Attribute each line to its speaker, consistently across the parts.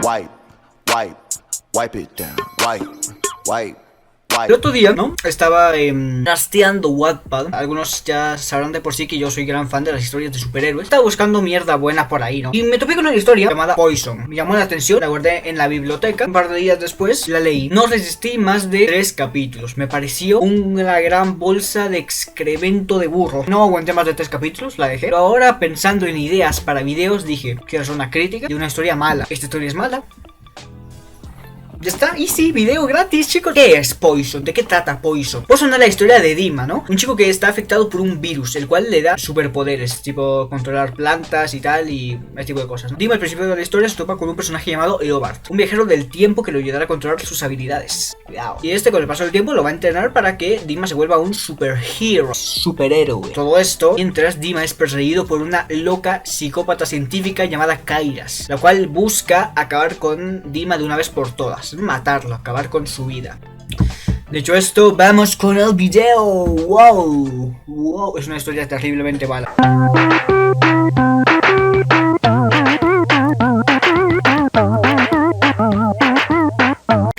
Speaker 1: wipe, wipe, wipe it down, wipe, wipe.
Speaker 2: El otro día, ¿no? Estaba trasteando Wattpad. Algunos ya sabrán de por sí que yo soy gran fan de las historias de superhéroes. Estaba buscando mierda buena por ahí, ¿no? Y me topé con una historia llamada Poison. Me llamó la atención, la guardé en la biblioteca. Un par de días después la leí. No resistí más de 3 capítulos. Me pareció una gran bolsa de excremento de burro. No aguanté más de 3 capítulos, la dejé. Pero ahora, pensando en ideas para videos, dije, quiero hacer una crítica de una historia mala. Esta historia es mala. Ya está, y sí, video gratis, chicos. ¿Qué es Poison? ¿De qué trata Poison? Poison es la historia de Dima, ¿no? Un chico que está afectado por un virus, el cual le da superpoderes, tipo controlar plantas y tal, y ese tipo de cosas, ¿no? Dima al principio de la historia se topa con un personaje llamado Eobard, un viajero del tiempo que lo ayudará a controlar sus habilidades. Cuidado. Y con el paso del tiempo lo va a entrenar para que Dima se vuelva un superhéroe. Todo esto mientras Dima es perseguido por una loca psicópata científica llamada Kairas, la cual busca acabar con Dima de una vez por todas. Matarlo, acabar con su vida. Dicho esto, vamos con el video. Wow, es una historia terriblemente mala.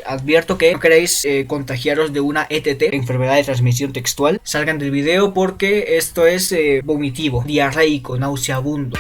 Speaker 2: Advierto que no queréis contagiaros de una ETT, enfermedad de transmisión textual. Salgan del video porque esto es vomitivo, diarreico, nauseabundo.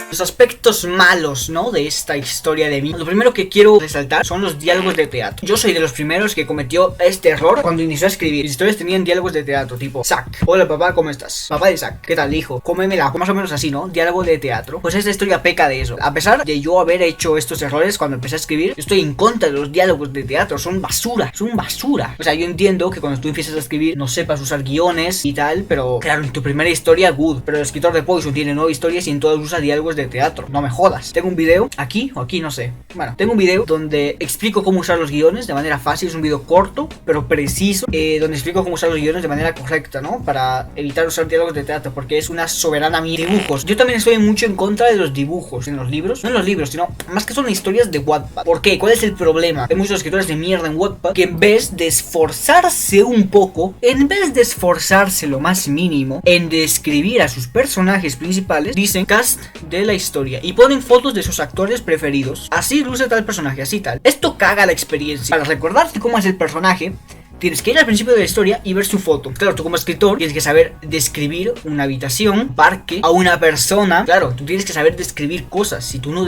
Speaker 2: Los aspectos malos, ¿no? De esta historia de mí. Lo primero que quiero resaltar son los diálogos de teatro. Yo soy de los primeros que cometió este error cuando inició a escribir. Mis historias tenían diálogos de teatro, tipo Zack, hola papá, ¿cómo estás? Papá de Zack, ¿qué tal hijo? Cómemela, más o menos así, ¿no? Diálogo de teatro. Pues esta historia peca de eso. A pesar de yo haber hecho estos errores cuando empecé a escribir, yo estoy en contra de los diálogos de teatro. Son basura, son basura. O sea, yo entiendo que cuando tú empiezas a escribir no sepas usar guiones y tal, pero claro, en tu primera historia, good. Pero el escritor de Poison tiene 9 historias y en todas usa diálogos de teatro. No me jodas. Tengo un video aquí o aquí, no sé. Bueno, tengo un video donde explico cómo usar los guiones de manera fácil. Es un video corto, pero preciso, donde explico cómo usar los guiones de manera correcta, ¿no? Para evitar usar diálogos de teatro, porque es una soberana mierda. Dibujos. Yo también estoy mucho en contra de los dibujos en los libros. No en los libros, sino más que son historias de Wattpad. ¿Por qué? ¿Cuál es el problema? Hay muchos escritores de mierda en Wattpad que en vez de esforzarse un poco, en vez de esforzarse lo más mínimo en describir a sus personajes principales, dicen cast de la historia y ponen fotos de sus actores preferidos. Así luce tal personaje, así tal. Esto caga la experiencia. Para recordarte cómo es el personaje, tienes que ir al principio de la historia y ver su foto. Claro, tú como escritor tienes que saber describir una habitación, un parque, a una persona. Claro, tú tienes que saber describir cosas. Si tú no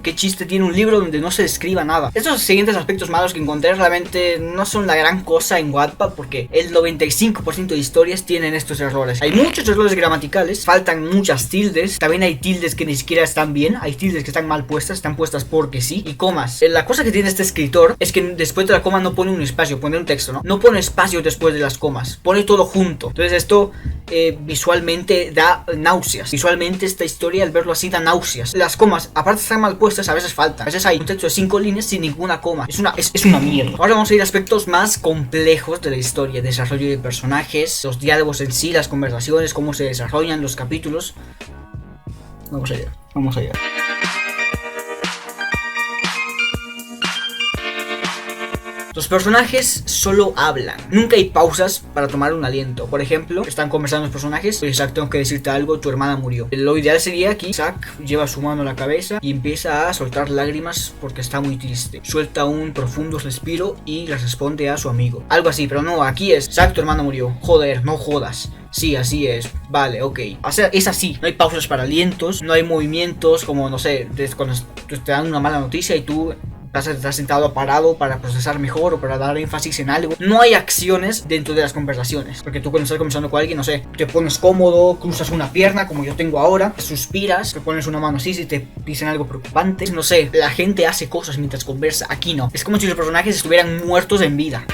Speaker 2: ¿qué chiste tiene un libro donde no se describa nada? Estos siguientes aspectos malos que encontré realmente no son la gran cosa en Wattpad, porque el 95% de historias tienen estos errores. Hay muchos errores gramaticales, faltan muchas tildes. También hay tildes que ni siquiera están bien. Hay tildes que están mal puestas, están puestas porque sí. Y comas. La cosa que tiene este escritor es que después de la coma no pone un espacio, pone un texto, ¿no? No pone espacio después de las comas, pone todo junto. Entonces esto visualmente da náuseas. Visualmente esta historia, al verlo así, da náuseas. Las comas, aparte de estar mal puestas, a veces faltan. A veces hay un texto de 5 líneas sin ninguna coma. Es una mierda. Ahora vamos a ir a aspectos más complejos de la historia. Desarrollo de personajes, los diálogos en sí, las conversaciones, cómo se desarrollan los capítulos. Vamos allá. Los personajes solo hablan. Nunca hay pausas para tomar un aliento. Por ejemplo, están conversando los personajes. Oye, Zack, tengo que decirte algo, tu hermana murió. Lo ideal sería que Zack lleva su mano a la cabeza y empieza a soltar lágrimas porque está muy triste. Suelta un profundo respiro y le responde a su amigo. Algo así, pero no, aquí es Zack, tu hermana murió. Joder, no jodas. Sí, así es. Vale, ok. O sea, es así. No hay pausas para alientos. No hay movimientos como, no sé, cuando te dan una mala noticia y tú estás sentado parado para procesar mejor o para dar énfasis en algo. No hay acciones dentro de las conversaciones, porque tú cuando estás conversando con alguien, no sé, te pones cómodo, cruzas una pierna como yo tengo ahora, suspiras, te pones una mano así si te dicen algo preocupante. No sé, la gente hace cosas mientras conversa. Aquí no. Es como si los personajes estuvieran muertos en vida.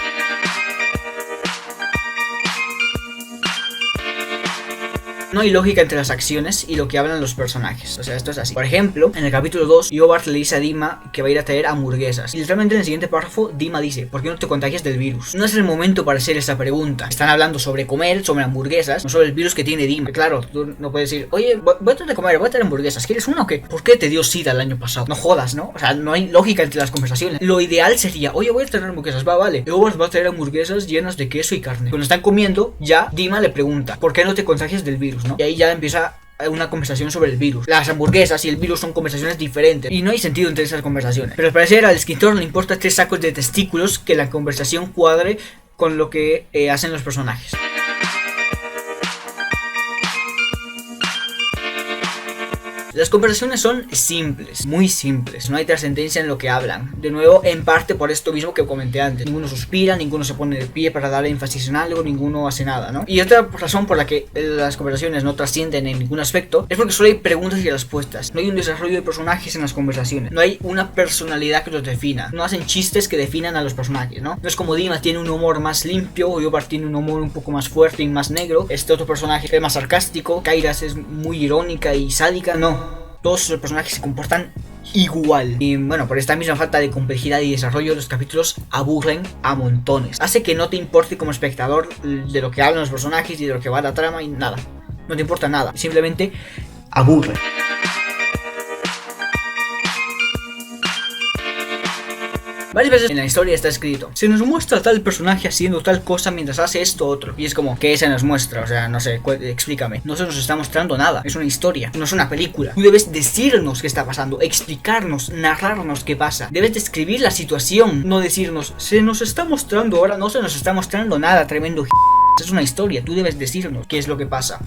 Speaker 2: No hay lógica entre las acciones y lo que hablan los personajes. O sea, esto es así. Por ejemplo, en el capítulo 2, Eobard le dice a Dima que va a ir a traer hamburguesas. Y literalmente en el siguiente párrafo, Dima dice: ¿por qué no te contagias del virus? No es el momento para hacer esa pregunta. Están hablando sobre comer, sobre hamburguesas, no sobre el virus que tiene Dima. Claro, tú no puedes decir: oye, voy a traer de comer, voy a traer hamburguesas. ¿Quieres una o qué? ¿Por qué te dio sida el año pasado? No jodas, ¿no? O sea, no hay lógica entre las conversaciones. Lo ideal sería: oye, voy a traer hamburguesas. Va, vale. Eobard va a traer hamburguesas llenas de queso y carne. Cuando están comiendo, ya Dima le pregunta: ¿por qué no te contagias del virus, no? Y ahí ya empieza una conversación sobre el virus. Las hamburguesas y el virus son conversaciones diferentes y no hay sentido entre esas conversaciones. Pero al parecer al escritor le importa 3 sacos de testículos que la conversación cuadre con lo que hacen los personajes. Las conversaciones son simples, muy simples, no hay trascendencia en lo que hablan. De nuevo, en parte por esto mismo que comenté antes. Ninguno suspira, ninguno se pone de pie para dar énfasis en algo, ninguno hace nada, ¿no? Y otra razón por la que las conversaciones no trascienden en ningún aspecto es porque solo hay preguntas y respuestas. No hay un desarrollo de personajes en las conversaciones, no hay una personalidad que los defina, no hacen chistes que definan a los personajes, ¿no? No es como Dima tiene un humor más limpio, o Eobard tiene un humor un poco más fuerte y más negro, este otro personaje es más sarcástico, Kairas es muy irónica y sádica, no. Todos los personajes se comportan igual. Y bueno, por esta misma falta de complejidad y desarrollo, los capítulos aburren a montones. Hace que no te importe como espectador de lo que hablan los personajes y de lo que va la trama y nada. No te importa nada, simplemente aburre. Varias veces en la historia está escrito: se nos muestra a tal personaje haciendo tal cosa mientras hace esto otro. Y es como, ¿qué se nos muestra? O sea, no sé, explícame. No se nos está mostrando nada. Es una historia, no es una película. Tú debes decirnos qué está pasando, explicarnos, narrarnos qué pasa. Debes describir la situación, no decirnos, se nos está mostrando ahora. No se nos está mostrando nada, tremendo. Es una historia, tú debes decirnos qué es lo que pasa.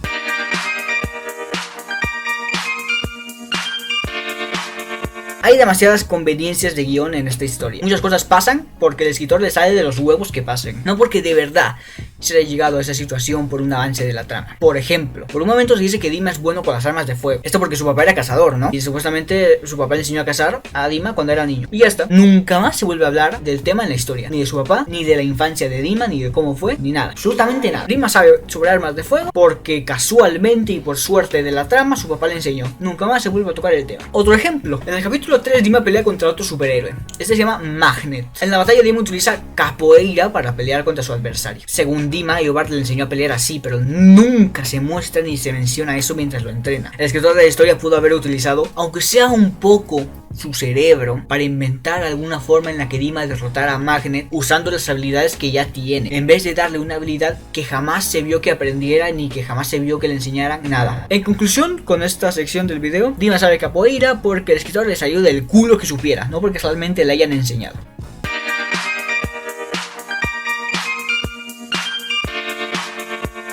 Speaker 2: Hay demasiadas conveniencias de guión en esta historia. Muchas cosas pasan porque el escritor le sale de los huevos que pasen, no porque de verdad se haya llegado a esa situación por un avance de la trama. Por ejemplo, por un momento se dice que Dima es bueno con las armas de fuego. Esto porque su papá era cazador, ¿no? Y supuestamente su papá le enseñó a cazar a Dima cuando era niño. Y ya está. Nunca más se vuelve a hablar del tema en la historia. Ni de su papá, ni de la infancia de Dima, ni de cómo fue, ni nada. Absolutamente nada. Dima sabe sobre armas de fuego porque casualmente y por suerte de la trama su papá le enseñó. Nunca más se vuelve a tocar el tema. Otro ejemplo. En el capítulo 3 Dima pelea contra otro superhéroe. Este se llama Magnet. En la batalla Dima utiliza capoeira para pelear contra su adversario. Según Dima, Eobard le enseñó a pelear así, pero nunca se muestra ni se menciona eso mientras lo entrena. El escritor de la historia pudo haber utilizado, aunque sea un poco, su cerebro para inventar alguna forma en la que Dima derrotara a Magnet usando las habilidades que ya tiene, en vez de darle una habilidad que jamás se vio que aprendiera ni que jamás se vio que le enseñaran nada. En conclusión, con esta sección del video, Dima sabe capoeira porque el escritor le salió del culo que supiera, no porque realmente le hayan enseñado.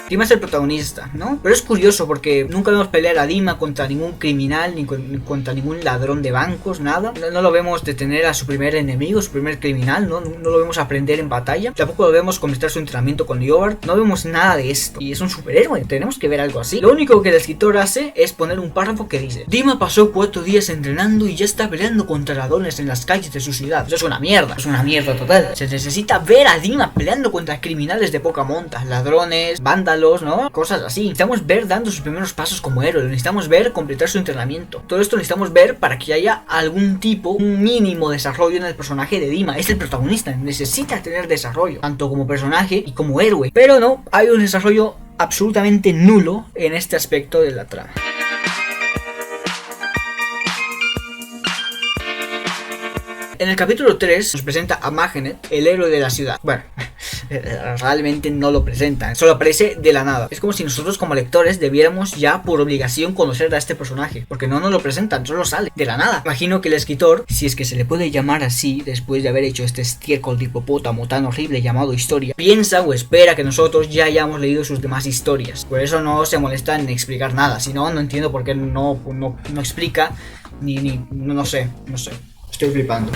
Speaker 2: Dima es el protagonista, ¿no? Pero es curioso porque nunca vemos pelear a Dima contra ningún criminal, ni contra ningún ladrón de bancos, nada. No lo vemos detener a su primer enemigo, su primer criminal, ¿no? No lo vemos aprender en batalla. Tampoco lo vemos completar su entrenamiento con Eobard. No vemos nada de esto. Y es un superhéroe, tenemos que ver algo así. Lo único que el escritor hace es poner un párrafo que dice: Dima pasó 4 días entrenando y ya está peleando contra ladrones en las calles de su ciudad. Eso es una mierda total. Se necesita ver a Dima peleando contra criminales de poca monta, ladrones, vándalos, ¿no? Cosas así. Necesitamos ver dando sus primeros pasos como héroe. Necesitamos ver completar su entrenamiento. Todo esto necesitamos ver para que haya algún tipo, un mínimo desarrollo en el personaje de Dima. Es el protagonista, necesita tener desarrollo, tanto como personaje y como héroe. Pero no, hay un desarrollo absolutamente nulo en este aspecto de la trama. En el capítulo 3 nos presenta a Magnet, el héroe de la ciudad. Bueno, realmente no lo presentan, solo aparece de la nada. Es como si nosotros como lectores debiéramos ya por obligación conocer a este personaje, porque no nos lo presentan, solo sale de la nada. Imagino que el escritor, si es que se le puede llamar así después de haber hecho este estiércol de hipopótamo tan horrible llamado historia, piensa o espera que nosotros ya hayamos leído sus demás historias. Por eso no se molesta en explicar nada. Si no, no entiendo por qué no explica no sé. Estoy flipando.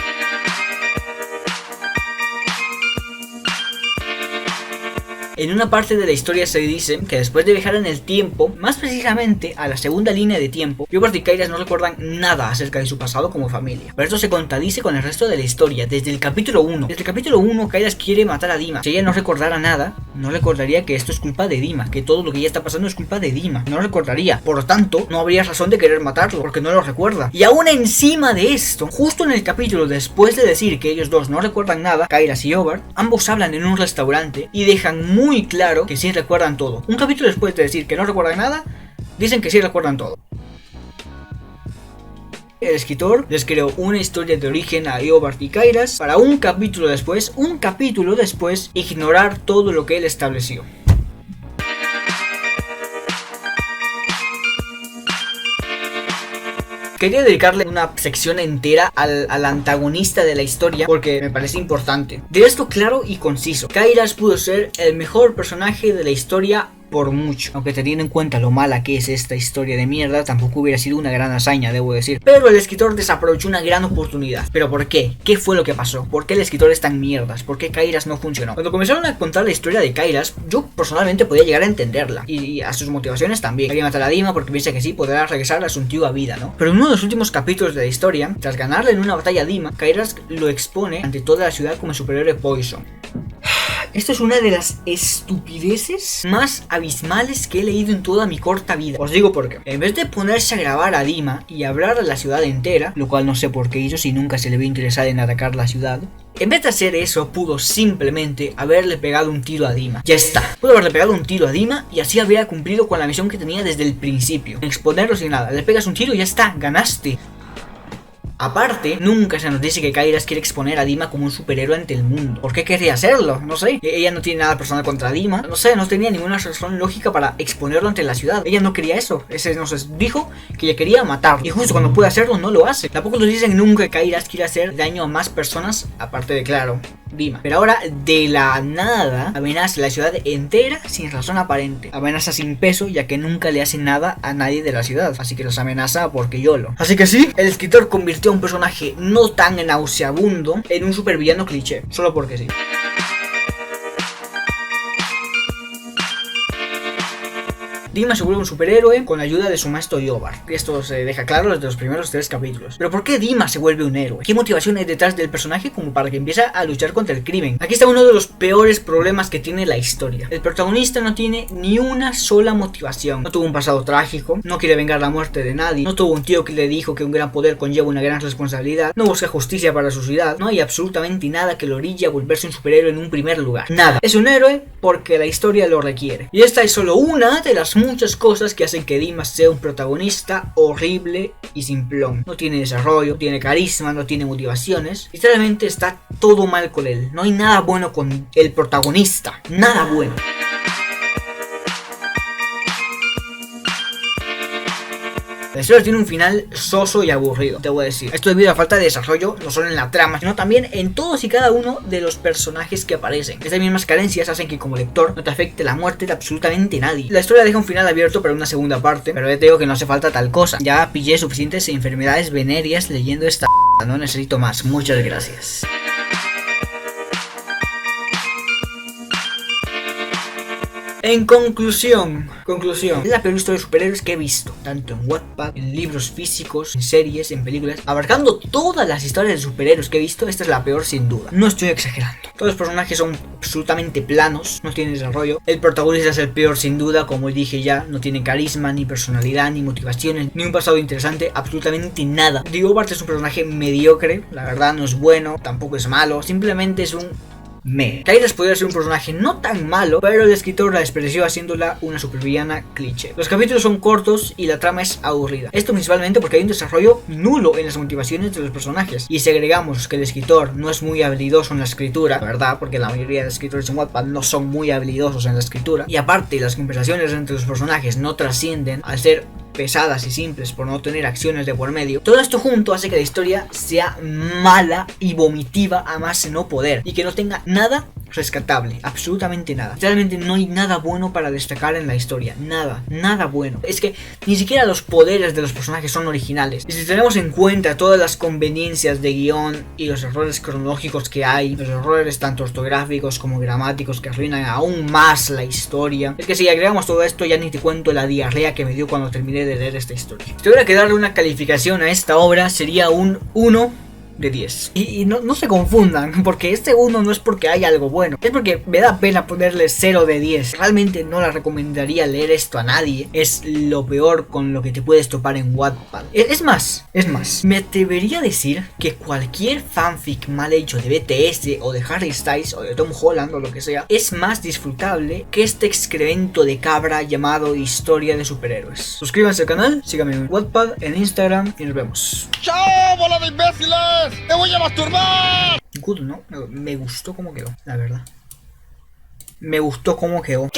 Speaker 2: En una parte de la historia se dice que después de viajar en el tiempo, más precisamente a la segunda línea de tiempo, Eobard y Kairas no recuerdan nada acerca de su pasado como familia. Pero esto se contradice con el resto de la historia, desde el capítulo 1. Desde el capítulo 1, Kairas quiere matar a Dima. Si ella no recordara nada, no recordaría que esto es culpa de Dima, que todo lo que ya está pasando es culpa de Dima. No lo recordaría. Por lo tanto, no habría razón de querer matarlo, porque no lo recuerda. Y aún encima de esto, justo en el capítulo después de decir que ellos dos no recuerdan nada, Kairas y Eobard, ambos hablan en un restaurante y dejan muy claro que sí recuerdan todo. Un capítulo después de decir que no recuerdan nada, dicen que sí recuerdan todo. El escritor les creó una historia de origen a Eobard y Kairas para un capítulo después, ignorar todo lo que él estableció. Quería dedicarle una sección entera al antagonista de la historia porque me parece importante. De esto claro y conciso, Kairas pudo ser el mejor personaje de la historia por mucho, aunque teniendo en cuenta lo mala que es esta historia de mierda, tampoco hubiera sido una gran hazaña, debo decir. Pero el escritor desaprovechó una gran oportunidad. ¿Pero por qué? ¿Qué fue lo que pasó? ¿Por qué el escritor es tan mierdas? ¿Por qué Kairas no funcionó? Cuando comenzaron a contar la historia de Kairas, yo personalmente podía llegar a entenderla y a sus motivaciones también. Quería matar a Dima porque piensa que sí podrá regresar a su antigua vida, ¿no? Pero en uno de los últimos capítulos de la historia, tras ganarle en una batalla a Dima, Kairas lo expone ante toda la ciudad como el superhéroe Poison. Esto es una de las estupideces más abismales que he leído en toda mi corta vida. Os digo por qué. En vez de ponerse a grabar a Dima y hablar a la ciudad entera, lo cual no sé por qué hizo si nunca se le vio interesado en atacar la ciudad, en vez de hacer eso, pudo simplemente haberle pegado un tiro a Dima. Ya está. Pudo haberle pegado un tiro a Dima y así habría cumplido con la misión que tenía desde el principio. Exponerlo sin nada. Le pegas un tiro y ya está. Ganaste. Aparte, nunca se nos dice que Kairas quiere exponer a Dima como un superhéroe ante el mundo. ¿Por qué querría hacerlo? No sé. Ella no tiene nada personal contra Dima. No sé, no tenía ninguna razón lógica para exponerlo ante la ciudad. Ella no quería eso. Ese nos dijo que ella quería matarlo. Y justo cuando puede hacerlo, no lo hace. Tampoco nos dicen nunca que Kairas quiere hacer daño a más personas, aparte de, claro, Dima. Pero ahora, de la nada, amenaza la ciudad entera sin razón aparente. Amenaza sin peso, ya que nunca le hace nada a nadie de la ciudad. Así que los amenaza porque YOLO. Así que sí, el escritor convirtió a un personaje no tan nauseabundo en un supervillano cliché. Solo porque sí. Dima se vuelve un superhéroe con la ayuda de su maestro Yobar. Esto se deja claro desde los primeros 3 capítulos. Pero ¿por qué Dima se vuelve un héroe? ¿Qué motivación hay detrás del personaje como para que empiece a luchar contra el crimen? Aquí está uno de los peores problemas que tiene la historia. El protagonista no tiene ni una sola motivación. No tuvo un pasado trágico, no quiere vengar la muerte de nadie, no tuvo un tío que le dijo que un gran poder conlleva una gran responsabilidad, no busca justicia para su ciudad, no hay absolutamente nada que lo orille a volverse un superhéroe en un primer lugar. Nada. Es un héroe porque la historia lo requiere. Y esta es solo una de las muchas cosas que hacen que Dima sea un protagonista horrible y simplón. No tiene desarrollo, no tiene carisma, no tiene motivaciones. Literalmente está todo mal con él. No hay nada bueno con el protagonista. Nada bueno. La historia tiene un final soso y aburrido, te voy a decir. Esto debido a la falta de desarrollo, no solo en la trama, sino también en todos y cada uno de los personajes que aparecen. Estas mismas carencias hacen que como lector no te afecte la muerte de absolutamente nadie. La historia deja un final abierto para una segunda parte, pero ya te digo que no hace falta tal cosa. Ya pillé suficientes enfermedades venéreas leyendo esta no necesito más. Muchas gracias. En conclusión, es la peor historia de superhéroes que he visto, tanto en Wattpad, en libros físicos, en series, en películas, abarcando todas las historias de superhéroes que he visto. Esta es la peor sin duda, no estoy exagerando. Todos los personajes son absolutamente planos, no tienen desarrollo. El protagonista es el peor sin duda, como dije ya, no tiene carisma, ni personalidad, ni motivaciones, ni un pasado interesante, absolutamente nada. Diobart es un personaje mediocre, la verdad no es bueno, tampoco es malo, simplemente es un Kairas podría ser un personaje no tan malo, pero el escritor la despreció haciéndola una supervillana cliché. Los capítulos son cortos y la trama es aburrida. Esto principalmente porque hay un desarrollo nulo en las motivaciones de los personajes. Y si agregamos que el escritor no es muy habilidoso en la escritura, la verdad, porque la mayoría de escritores en Wattpad no son muy habilidosos en la escritura, y aparte las conversaciones entre los personajes no trascienden al ser pesadas y simples por no tener acciones de por medio, todo esto junto hace que la historia sea mala y vomitiva a más no poder, y que no tenga nada rescatable, absolutamente nada. Realmente no hay nada bueno para destacar en la historia, nada bueno. Es que ni siquiera los poderes de los personajes son originales. Y si tenemos en cuenta todas las conveniencias de guión y los errores cronológicos que hay, los errores tanto ortográficos como gramáticos que arruinan aún más la historia, es que si agregamos todo esto ya ni te cuento la diarrea que me dio cuando terminé de leer esta historia. Si tuviera que darle una calificación a esta obra sería un 1 de 10. Y no se confundan, porque este 1 no es porque haya algo bueno, es porque me da pena ponerle 0 de 10. Realmente no la recomendaría leer esto a nadie. Es lo peor con lo que te puedes topar en Wattpad. Es más, me atrevería a decir que cualquier fanfic mal hecho de BTS o de Harry Styles o de Tom Holland o lo que sea es más disfrutable que este excremento de cabra llamado historia de superhéroes. Suscríbanse al canal, síganme en Wattpad, en Instagram y nos vemos.
Speaker 3: ¡Chao, bola de imbéciles! ¡Te voy a masturbar!
Speaker 2: Good, ¿no? Me gustó cómo quedó, la verdad. Me gustó cómo quedó.